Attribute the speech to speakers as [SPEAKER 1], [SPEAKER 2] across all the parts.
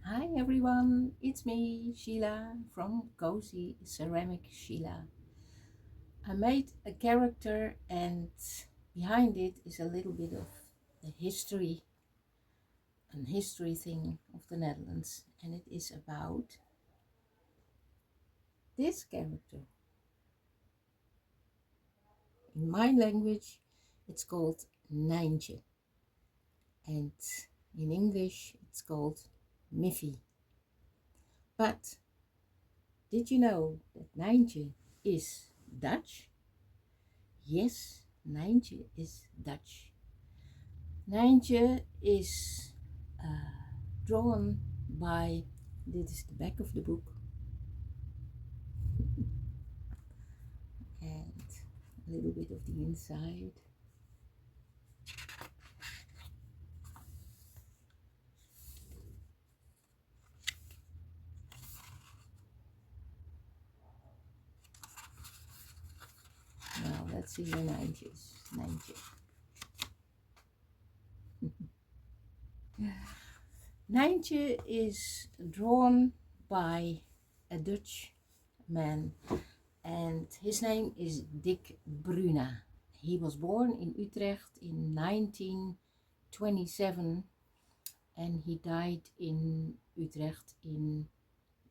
[SPEAKER 1] Hi everyone, it's me, Sheila from Cozy Ceramic Sheila. I made a character and behind it is a little bit of the history, an history thing of the Netherlands, and it is about this character. In my language it's called Nijntje and in English it's called Miffy. But did you know that Nijntje is Dutch? Yes, Nijntje is Dutch. Nijntje is drawn by, this is the back of the book, and a little bit of the inside. Now let's see your Nijntjes. Nijntje. Nijntje is drawn by a Dutch man and his name is Dick Bruna. He was born in Utrecht in 1927 and he died in Utrecht in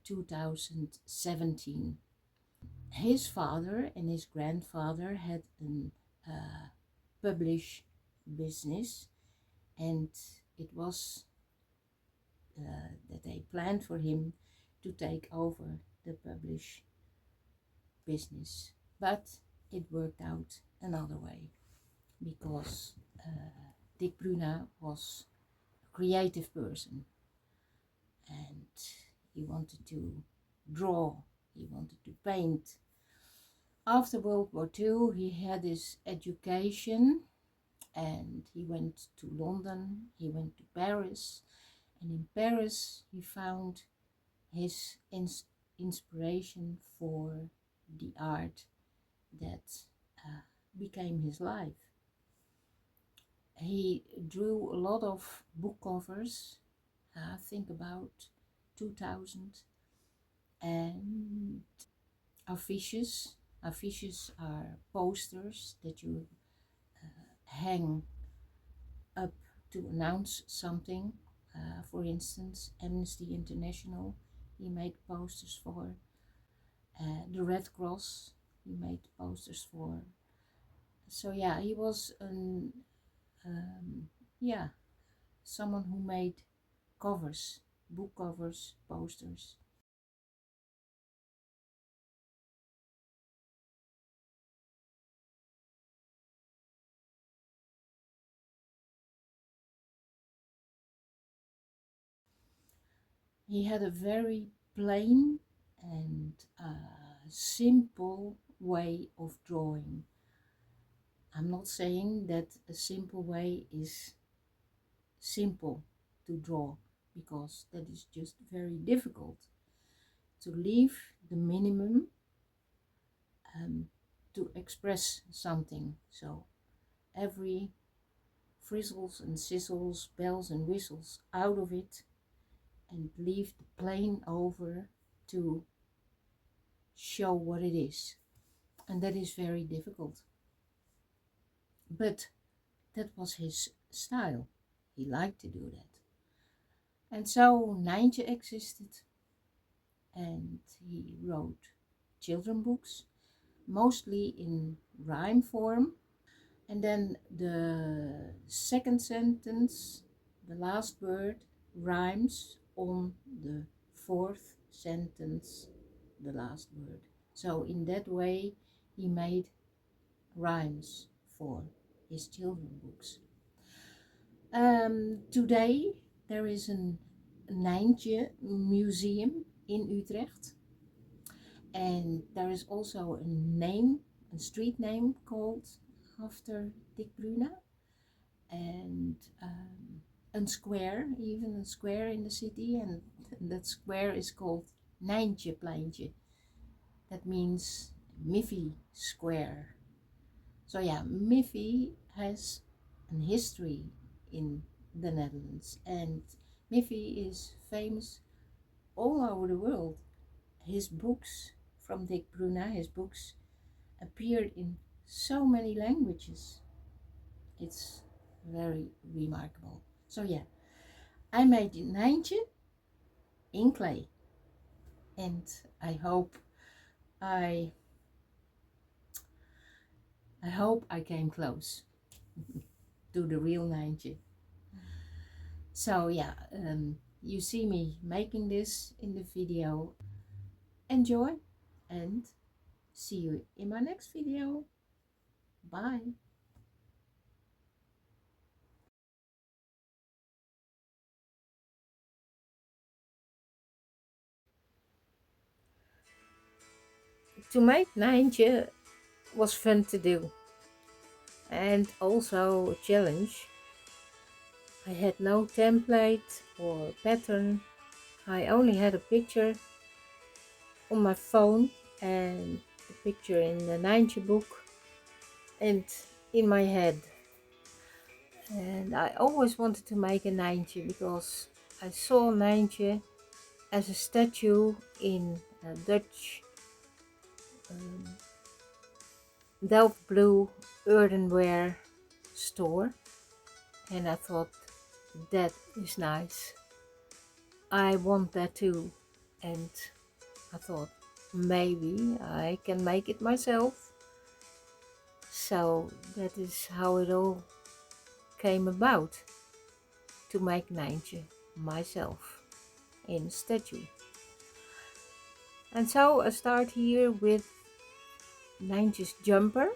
[SPEAKER 1] 2017. His father and his grandfather had a publish business, and it was that they planned for him to take over the publish business, but it worked out another way because Dick Bruna was a creative person and he wanted to draw, he wanted to paint. After World War II he had his education and he went to London, he went to Paris, and in Paris he found his inspiration for the art that became his life. He drew a lot of book covers, I think about 2000, and affiches. Affiches are posters that you hang up to announce something. For instance, Amnesty International, he made posters for. The Red Cross, he made posters for. So yeah, he was yeah, someone who made covers, book covers, posters. He had a very plain and simple way of drawing. I'm not saying that a simple way is simple to draw, because that is just very difficult. To leave the minimum to express something. So every frizzles and sizzles, bells and whistles out of it and leave the plain over to show what it is. And that is very difficult. But that was his style. He liked to do that. And so Nijntje existed and he wrote children books, mostly in rhyme form. And then the second sentence, the last word, rhymes on the fourth sentence, the last word. So in that way he made rhymes for his children books. Today there is a Nijntje museum in Utrecht, and there is also a name, a street name called after Dick Bruna, and a square, even a square in the city, and that square is called Nijntjepleintje. That means Miffy Square. So yeah, Miffy has an history in the Netherlands, and Miffy is famous all over the world. His books, from Dick Bruna, his books appeared in so many languages. It's very remarkable. So yeah, I made Nijntje in clay, and I hope I I came close to the real Nijntje. So yeah, you see me making this in the video. Enjoy and see you in my next video. Bye. To make Nijntje was fun to do and also a challenge. I had no template or pattern. I only had a picture on my phone and the picture in the Nijntje book and in my head. And I always wanted to make a Nijntje because I saw Nijntje as a statue in a Dutch Delft blue earthenware store, and I thought that is nice. I want that too, and I thought maybe I can make it myself. So that is how it all came about, to make Nijntje myself in statue. And so I start here with Nijntje's jumper.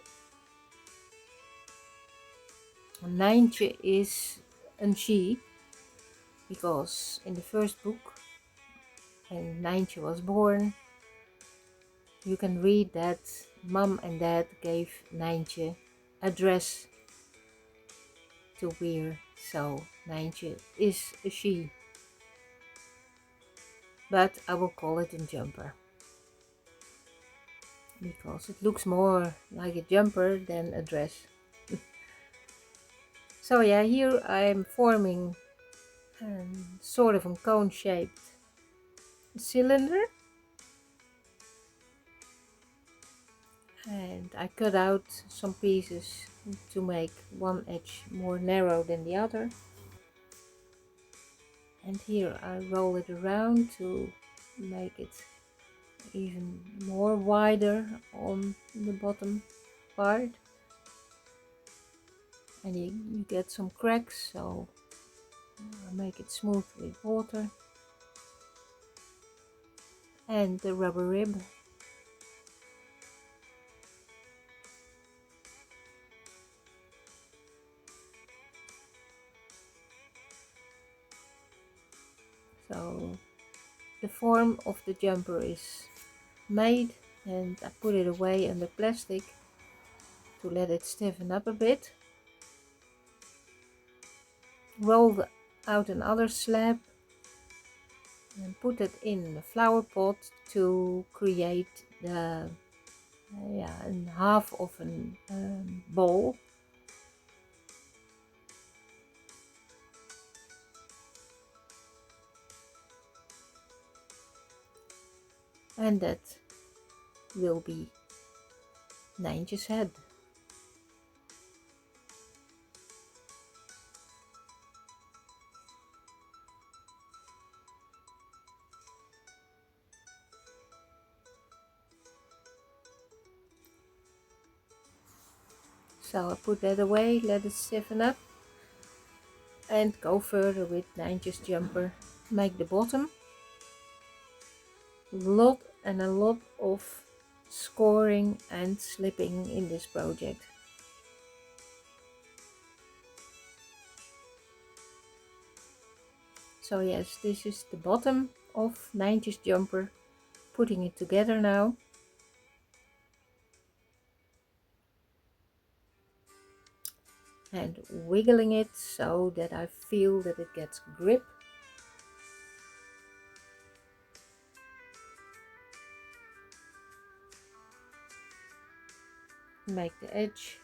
[SPEAKER 1] Nijntje is a she, because in the first book, when Nijntje was born, you can read that mom and dad gave Nijntje a dress to wear, so Nijntje is a she. But I will call it a jumper, because it looks more like a jumper than a dress. So yeah, here I'm forming sort of a cone-shaped cylinder, and I cut out some pieces to make one edge more narrow than the other. And here I roll it around to make it even more wider on the bottom part. And you get some cracks, so I make it smooth with water and the rubber rib. So the form of the jumper is made, and I put it away under plastic to let it stiffen up a bit. Roll out another slab and put it in the flower pot to create the half of a bowl. And that will be Nijntje's head. So I put that away, let it stiffen up, and go further with Nijntje's jumper. Make the bottom. A lot of scoring and slipping in this project. So yes, this is the bottom of Nijntje's jumper. Putting it together now. And wiggling it so that I feel that it gets grip. Make the edge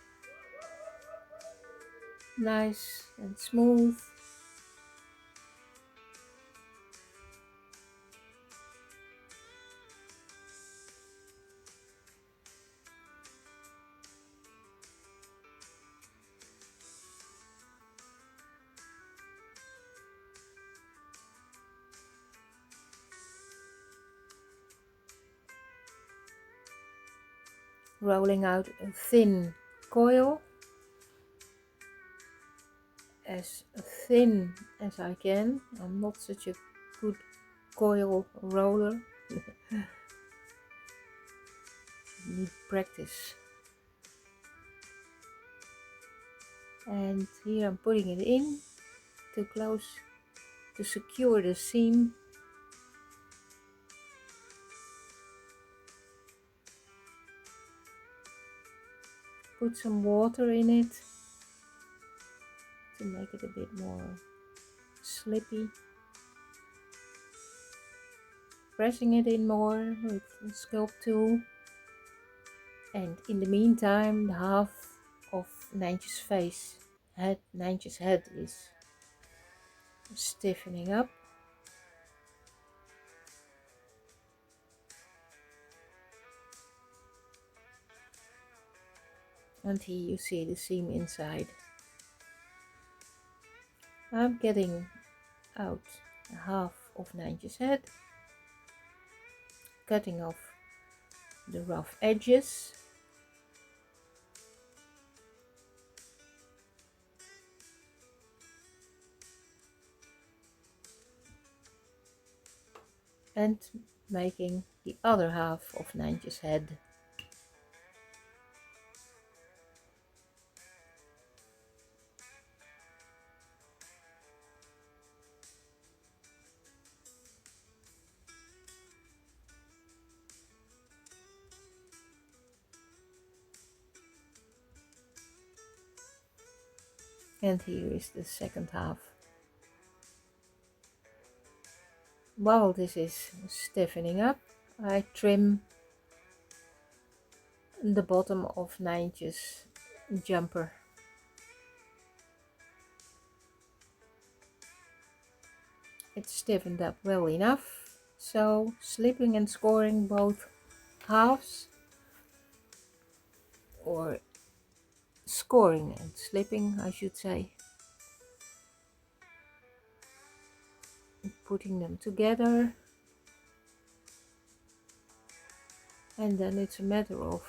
[SPEAKER 1] nice and smooth. rolling out a thin coil, as thin as I can. I'm not such a good coil roller. Need practice. And here I'm putting it in to close, to secure the seam. Put some water in it to make it a bit more slippy. Pressing it in more with the sculpt tool. And in the meantime, the half of Nijntje's face, Nijntje's head is stiffening up. And here you see the seam inside. I'm getting out half of Nijntje's head, cutting off the rough edges. And making the other half of Nijntje's head. And here is the second half. While this is stiffening up, I trim the bottom of Nijntje's jumper. It's stiffened up well enough, so slipping and scoring both halves, or scoring and slipping I should say, putting them together, and then it's a matter of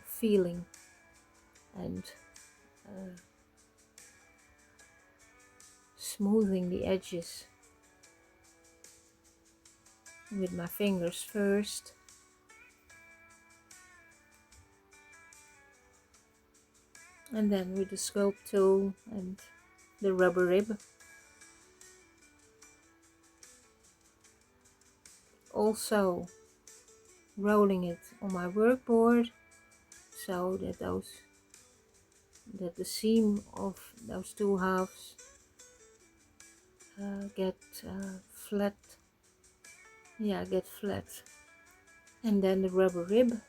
[SPEAKER 1] feeling and smoothing the edges with my fingers first, and then with the sculpt tool and the rubber rib. Also rolling it on my workboard so that the seam of those two halves get flat. Get flat. And then the rubber rib.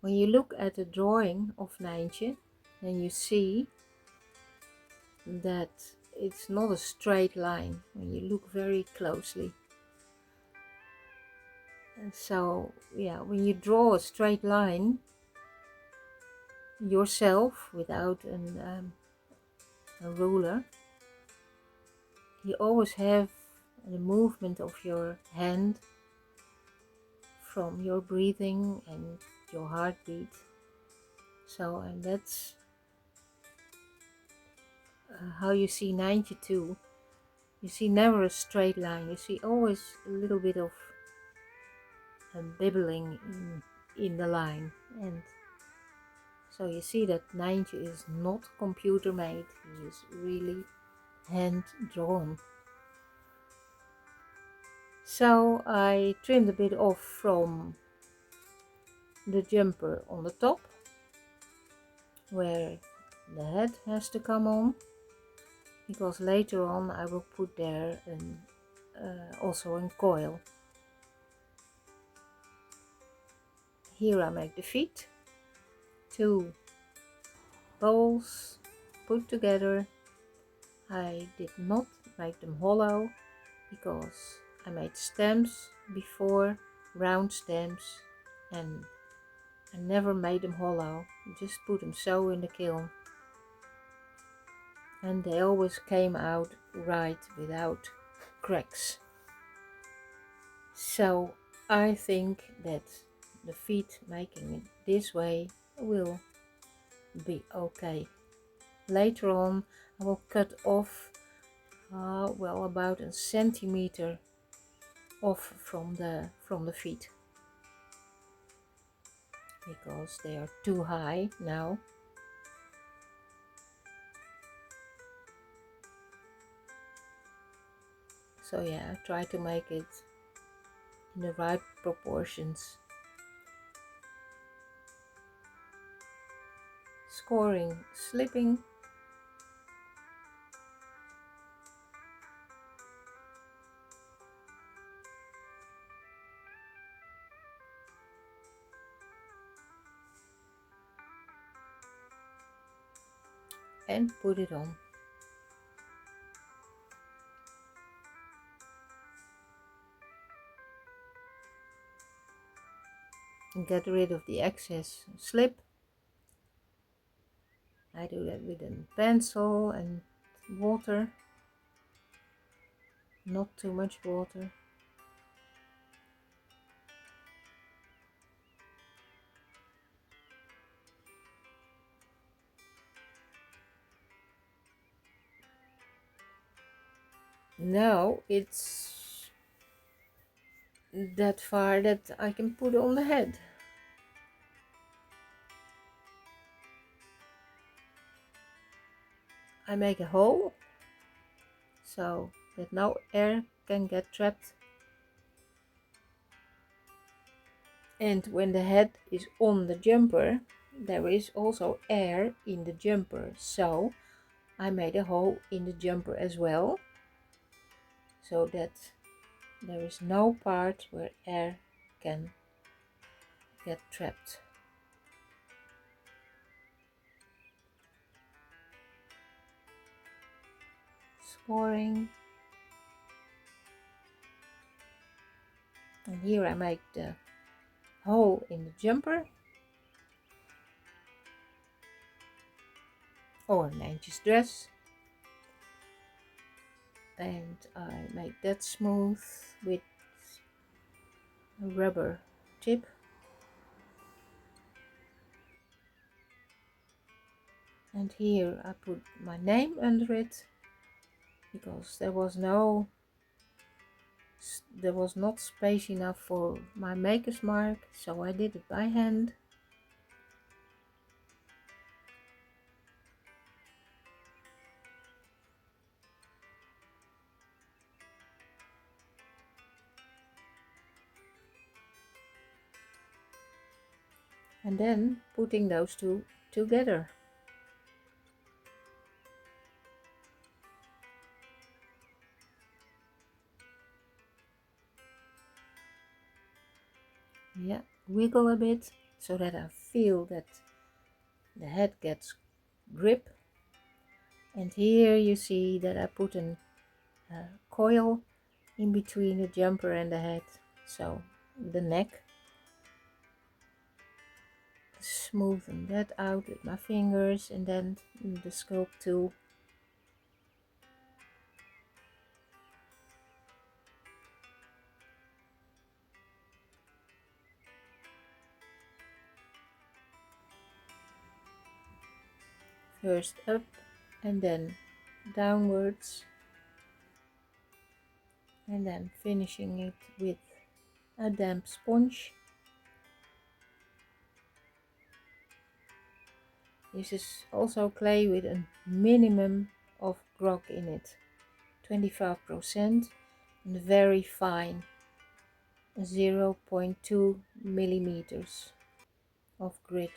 [SPEAKER 1] When you look at the drawing of Nijntje, then you see that it's not a straight line when you look very closely. And so, when you draw a straight line yourself without a ruler, you always have the movement of your hand from your breathing and your heartbeat. So, and that's how you see Nijntje too. You see never a straight line, you see always a little bit of bibbling in the line. And so you see that Nijntje is not computer made, he is really hand drawn. So I trimmed a bit off from the jumper on the top, where the head has to come on, because later on I will put there also a coil. Here I make the feet, two bowls put together. I did not make them hollow because I made stamps before, round stamps, and I never made them hollow. Just put them so in the kiln. and they always came out right without cracks. So I think that the feet making it this way will be okay. Later on I will cut off well, about a centimeter off from the feet, because they are too high now. So yeah, try to make it in the right proportions. Scoring, slipping. And put it on. And get rid of the excess slip. I do that with a pencil and water, not too much water. Now it's that far that I can put on the head. I make a hole so that no air can get trapped. And when the head is on the jumper, there is also air in the jumper. So I made a hole in the jumper as well, so that there is no part where air can get trapped. Scoring. And here I make the hole in the jumper, or Nijntje's dress, and I make that smooth with a rubber tip. And here I put my name under it, because there was not space enough for my maker's mark, so I did it by hand. And then putting those two together. Yeah, wiggle a bit so that I feel that the head gets grip. And here you see that I put a coil in between the jumper and the head, so the neck. Smoothen that out with my fingers, and then the sculpt tool. First up and then downwards, and then finishing it with a damp sponge. This is also clay with a minimum of grog in it, 25%, and very fine, 0.2 millimeters of grit.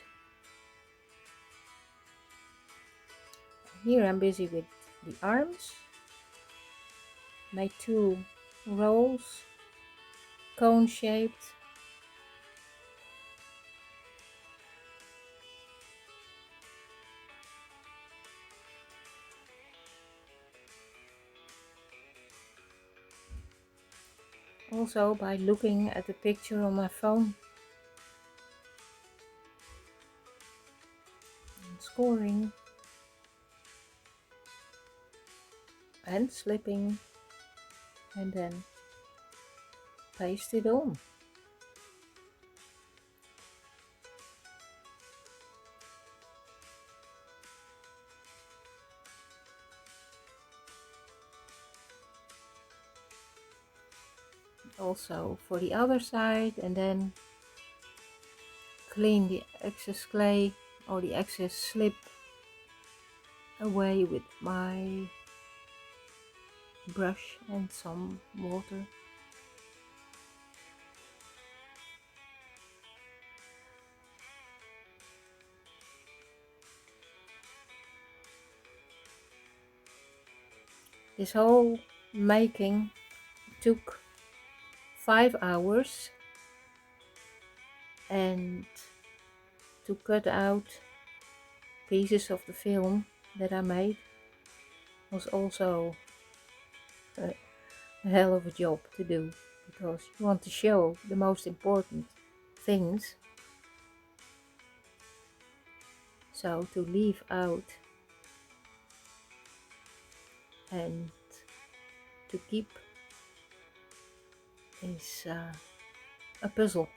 [SPEAKER 1] Here I'm busy with the arms. My two rolls, cone shaped. Also by looking at the picture on my phone. And scoring. and slipping, and then paste it on. Also for the other side, and then clean the excess clay or the excess slip away with my brush and some water. This whole making took 5 hours, and to cut out pieces of the film that I made was also a hell of a job to do, because you want to show the most important things. So to leave out and to keep is a puzzle.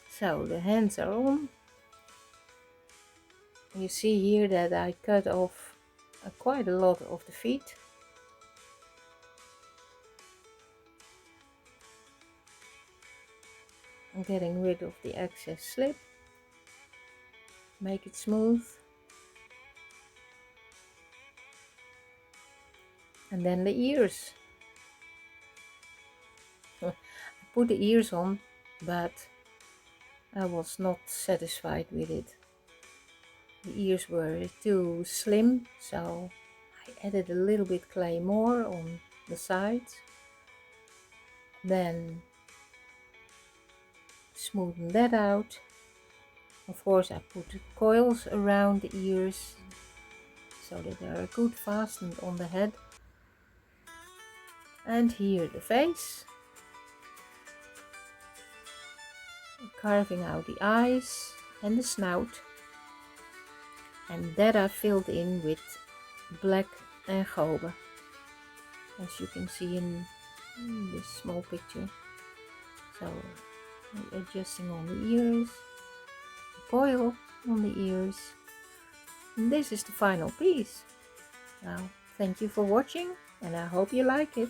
[SPEAKER 1] So the hands are on. You see here that I cut off quite a lot of the feet. I'm getting rid of the excess slip. Make it smooth. And then the ears. I put the ears on, but I was not satisfied with it. The ears were too slim, so I added a little bit clay more on the sides. Then smoothen that out. Of course, I put coils around the ears so that they are good fastened on the head. And here the face, carving out the eyes and the snout, and that I filled in with black and gobe, as you can see in this small picture. So I'm adjusting on the ears, the coil on the ears, and this is the final piece. Now, thank you for watching, and I hope you like it.